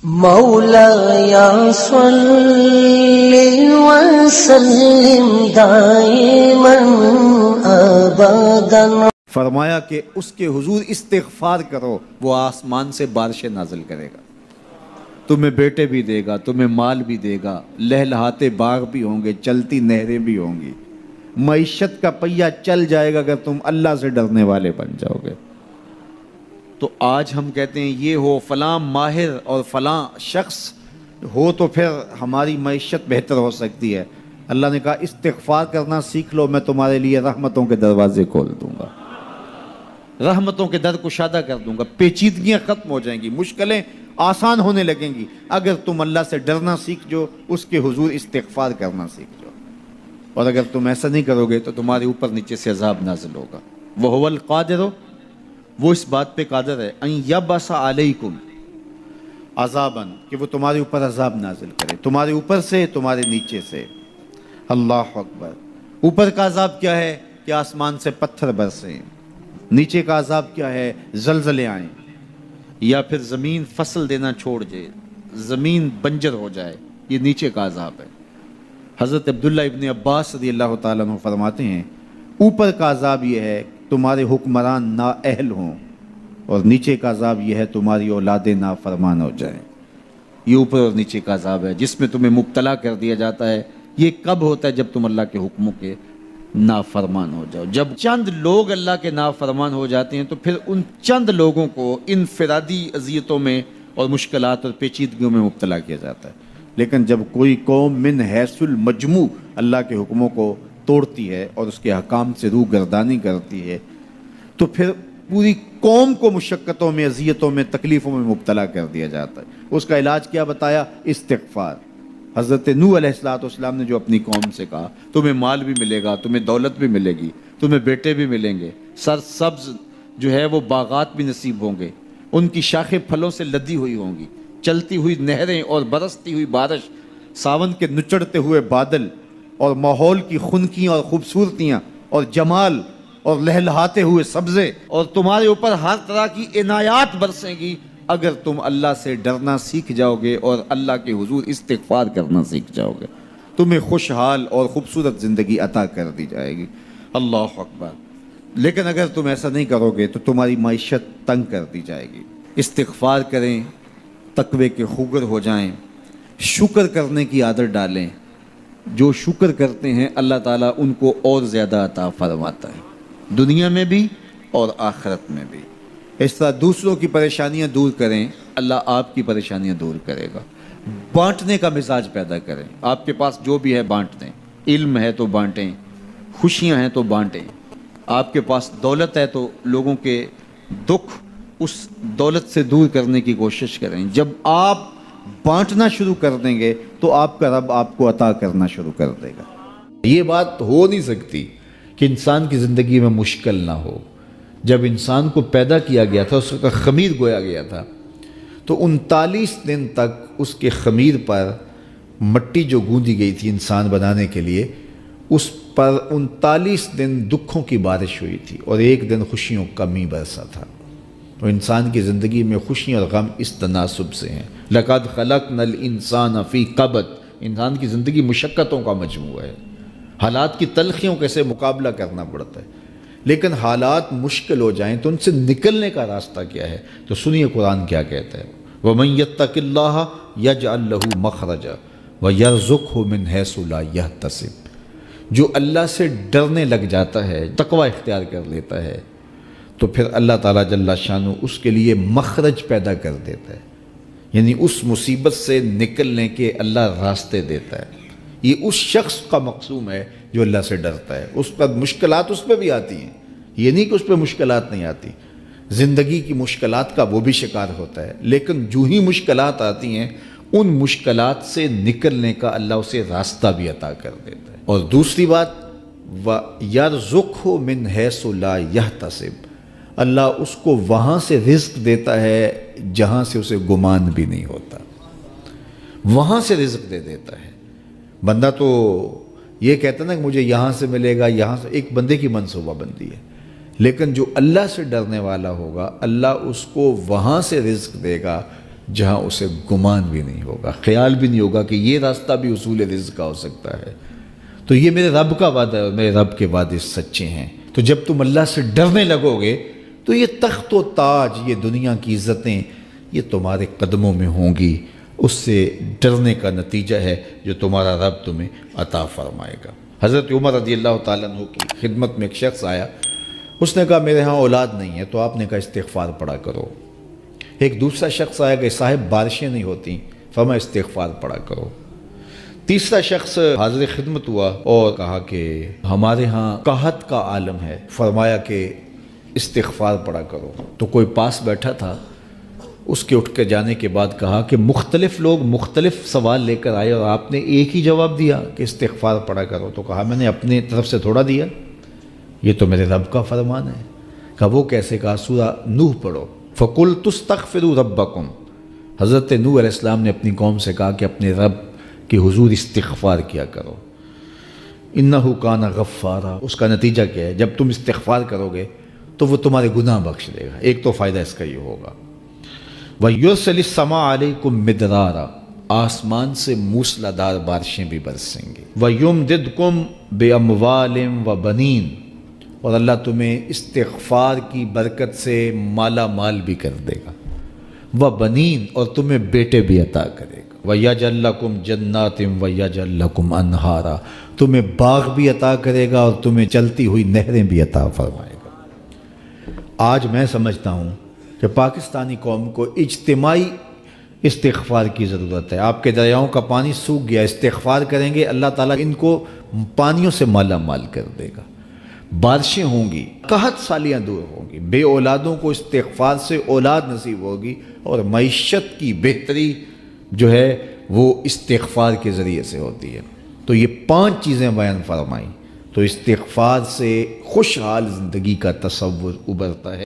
مولایا صلی وسلم دائما ابدا۔ فرمایا کہ اس کے حضور استغفار کرو، وہ آسمان سے بارشیں نازل کرے گا، تمہیں بیٹے بھی دے گا، تمہیں مال بھی دے گا، لہلہاتے باغ بھی ہوں گے، چلتی نہریں بھی ہوں گی، معیشت کا پہیہ چل جائے گا اگر تم اللہ سے ڈرنے والے بن جاؤ گے۔ تو آج ہم کہتے ہیں یہ ہو فلاں ماہر اور فلاں شخص ہو تو پھر ہماری معیشت بہتر ہو سکتی ہے۔ اللہ نے کہا استغفار کرنا سیکھ لو، میں تمہارے لیے رحمتوں کے دروازے کھول دوں گا، رحمتوں کے در کشادہ کر دوں گا، پیچیدگیاں ختم ہو جائیں گی، مشکلیں آسان ہونے لگیں گی اگر تم اللہ سے ڈرنا سیکھ جو، اس کے حضور استغفار کرنا سیکھ جو۔ اور اگر تم ایسا نہیں کرو گے تو تمہارے اوپر نیچے سے عذاب نازل ہوگا۔ وَهُوَ الْقَادِرُ، وہ اس بات پہ قادر ہے، ان یبعث علیکم عذاباً، کہ وہ تمہارے اوپر عذاب نازل کرے، تمہارے اوپر سے، تمہارے نیچے سے۔ اللہ اکبر۔ اوپر کا عذاب کیا ہے کہ آسمان سے پتھر برسیں، نیچے کا عذاب کیا ہے زلزلے آئیں، یا پھر زمین فصل دینا چھوڑ جائے، زمین بنجر ہو جائے، یہ نیچے کا عذاب ہے۔ حضرت عبداللہ ابن عباس رضی اللہ تعالیٰ عنہ فرماتے ہیں اوپر کا عذاب یہ ہے تمہارے حکمران نااہل ہوں، اور نیچے کا عذاب یہ ہے تمہاری اولادیں نافرمان ہو جائیں۔ یہ اوپر اور نیچے کا عذاب ہے جس میں تمہیں مبتلا کر دیا جاتا ہے۔ یہ کب ہوتا ہے؟ جب تم اللہ کے حکموں کے نافرمان ہو جاؤ۔ جب چند لوگ اللہ کے نافرمان ہو جاتے ہیں تو پھر ان چند لوگوں کو انفرادی اذیتوں میں اور مشکلات اور پیچیدگیوں میں مبتلا کیا جاتا ہے۔ لیکن جب کوئی قوم من حیث المجموع اللہ کے حکموں کو توڑتی ہے اور اس کے حکام سے روح گردانی کرتی ہے تو پھر پوری قوم کو مشقتوں میں، اذیتوں میں، تکلیفوں میں مبتلا کر دیا جاتا ہے۔ اس کا علاج کیا بتایا؟ استغفار۔ حضرت نوح علیہ السلام نے جو اپنی قوم سے کہا تمہیں مال بھی ملے گا، تمہیں دولت بھی ملے گی، تمہیں بیٹے بھی ملیں گے، سرسبز جو ہے وہ باغات بھی نصیب ہوں گے، ان کی شاخیں پھلوں سے لدی ہوئی ہوں گی، چلتی ہوئی نہریں اور برستی ہوئی بارش، ساون کے نچڑتے ہوئے بادل، اور ماحول کی خنکیاں اور خوبصورتیاں اور جمال اور لہلہاتے ہوئے سبزے، اور تمہارے اوپر ہر طرح کی عنایات برسیں گی اگر تم اللہ سے ڈرنا سیکھ جاؤ گے اور اللہ کے حضور استغفار کرنا سیکھ جاؤ گے، تمہیں خوشحال اور خوبصورت زندگی عطا کر دی جائے گی۔ اللہ اکبر۔ لیکن اگر تم ایسا نہیں کرو گے تو تمہاری معیشت تنگ کر دی جائے گی۔ استغفار کریں، تقوی کے خوگر ہو جائیں، شکر کرنے کی عادت ڈالیں۔ جو شکر کرتے ہیں اللہ تعالیٰ ان کو اور زیادہ عطا فرماتا ہے، دنیا میں بھی اور آخرت میں بھی۔ اس طرح دوسروں کی پریشانیاں دور کریں، اللہ آپ کی پریشانیاں دور کرے گا۔ بانٹنے کا مزاج پیدا کریں، آپ کے پاس جو بھی ہے بانٹ دیں، علم ہے تو بانٹیں، خوشیاں ہیں تو بانٹیں، آپ کے پاس دولت ہے تو لوگوں کے دکھ اس دولت سے دور کرنے کی کوشش کریں۔ جب آپ بانٹنا شروع کر دیں گے تو آپ کا رب آپ کو عطا کرنا شروع کر دے گا۔ یہ بات ہو نہیں سکتی کہ انسان کی زندگی میں مشکل نہ ہو۔ جب انسان کو پیدا کیا گیا تھا، اس کا خمیر گویا گیا تھا، تو 39 دن تک اس کے خمیر پر مٹی جو گوندی گئی تھی انسان بنانے کے لیے، اس پر 39 دن دکھوں کی بارش ہوئی تھی اور ایک دن خوشیوں کا می برسا تھا۔ تو انسان کی زندگی میں خوشی اور غم اس تناسب سے ہیں۔ لَقَدْ خَلَقْنَا الْإِنسَانَ فِي قَبْضٍ، انسان کی زندگی مشقتوں کا مجموعہ ہے، حالات کی تلخیوں کے سے مقابلہ کرنا پڑتا ہے۔ لیکن حالات مشکل ہو جائیں تو ان سے نکلنے کا راستہ کیا ہے؟ تو سنیے قرآن کیا کہتا ہے، وَمَن يَتَّقِ اللَّهَ يَجْعَلْ لَهُ مَخْرَجًا وَيَرْزُقْهُ مِنْ حَيْثُ لَا يَحْتَسِبُ، جو اللہ سے ڈرنے لگ جاتا ہے، تقوی اختیار کر لیتا ہے، تو پھر اللہ تعالیٰ جل شانہ اس کے لیے مخرج پیدا کر دیتا ہے، یعنی اس مصیبت سے نکلنے کے اللہ راستے دیتا ہے۔ یہ اس شخص کا مقصوم ہے جو اللہ سے ڈرتا ہے۔ اس پر مشکلات اس پہ بھی آتی ہیں، یہ نہیں کہ اس پہ مشکلات نہیں آتی، زندگی کی مشکلات کا وہ بھی شکار ہوتا ہے، لیکن جو ہی مشکلات آتی ہیں ان مشکلات سے نکلنے کا اللہ اسے راستہ بھی عطا کر دیتا ہے۔ اور دوسری بات، وَيَرْزُقْهُ مِنْ حَيْثُ لَا يَحْتَسِبُ، اللہ اس کو وہاں سے رزق دیتا ہے جہاں سے اسے گمان بھی نہیں ہوتا، وہاں سے رزق دے دیتا ہے۔ بندہ تو یہ کہتا نا کہ مجھے یہاں سے ملے گا، یہاں سے، ایک بندے کی منصوبہ بندی ہے، لیکن جو اللہ سے ڈرنے والا ہوگا اللہ اس کو وہاں سے رزق دے گا جہاں اسے گمان بھی نہیں ہوگا، خیال بھی نہیں ہوگا کہ یہ راستہ بھی حصول رزق کا ہو سکتا ہے۔ تو یہ میرے رب کا وعدہ ہے اور میرے رب کے وعدے سچے ہیں۔ تو جب تم اللہ سے ڈرنے لگو گے تو یہ تخت و تاج، یہ دنیا کی عزتیں، یہ تمہارے قدموں میں ہوں گی۔ اس سے ڈرنے کا نتیجہ ہے جو تمہارا رب تمہیں عطا فرمائے گا۔ حضرت عمر رضی اللہ تعالیٰ عنہ کی خدمت میں ایک شخص آیا، اس نے کہا میرے ہاں اولاد نہیں ہے، تو آپ نے کہا استغفار پڑھا کرو۔ ایک دوسرا شخص آیا کہ صاحب بارشیں نہیں ہوتی، فرمایا استغفار پڑھا کرو۔ تیسرا شخص حاضر خدمت ہوا اور کہا کہ ہمارے ہاں قحط کا عالم ہے، فرمایا کہ استغفار پڑھا کرو۔ تو کوئی پاس بیٹھا تھا، اس کے اٹھ کے جانے کے بعد کہا کہ مختلف لوگ مختلف سوال لے کر آئے اور آپ نے ایک ہی جواب دیا کہ استغفار پڑھا کرو۔ تو کہا میں نے اپنی طرف سے تھوڑا دیا، یہ تو میرے رب کا فرمان ہے۔ کہا وہ کیسے؟ کہا سورہ نوح پڑھو، فَقُلْتُ اسْتَغْفِرُوا رَبَّكُمْ۔ حضرت نوح علیہ السلام نے اپنی قوم سے کہا کہ اپنے رب کے حضور استغفار کیا کرو، اِنَّهُ كَانَ غَفَّارًا۔ اس کا نتیجہ کیا ہے؟ جب تم استغفار کرو گے تو وہ تمہارے گناہ بخش دے گا۔ ایک تو فائدہ اس کا یہ ہوگا، وَيُرْسِلِ السَّمَاءَ عَلَيْكُمْ مِدْرَارًا، آسمان سے موسلا دار بارشیں بھی برسیں گی، وَيُمْدِدْكُمْ بِأَمْوَالٍ وَبَنِينَ، اور اللہ تمہیں استغفار کی برکت سے مالا مال بھی کر دے گا، وَبَنِينَ، اور تمہیں بیٹے بھی عطا کرے گا، وَيَجْعَلْ لَكُمْ جَنَّاتٍ وَيَجْعَلْ لَكُمْ أَنْهَارًا، تمہیں باغ بھی عطا کرے گا اور تمہیں چلتی ہوئی نہریں بھی عطا فرمائے گا۔ آج میں سمجھتا ہوں کہ پاکستانی قوم کو اجتماعی استغفار کی ضرورت ہے۔ آپ کے دریاؤں کا پانی سوکھ گیا، استغفار کریں گے اللہ تعالیٰ ان کو پانیوں سے مالا مال کر دے گا، بارشیں ہوں گی، قحط سالیاں دور ہوں گی، بے اولادوں کو استغفار سے اولاد نصیب ہوگی، اور معیشت کی بہتری جو ہے وہ استغفار کے ذریعے سے ہوتی ہے۔ تو یہ 5 چیزیں بیان فرمائیں، تو استغفار سے خوشحال زندگی کا تصور ابھرتا ہے۔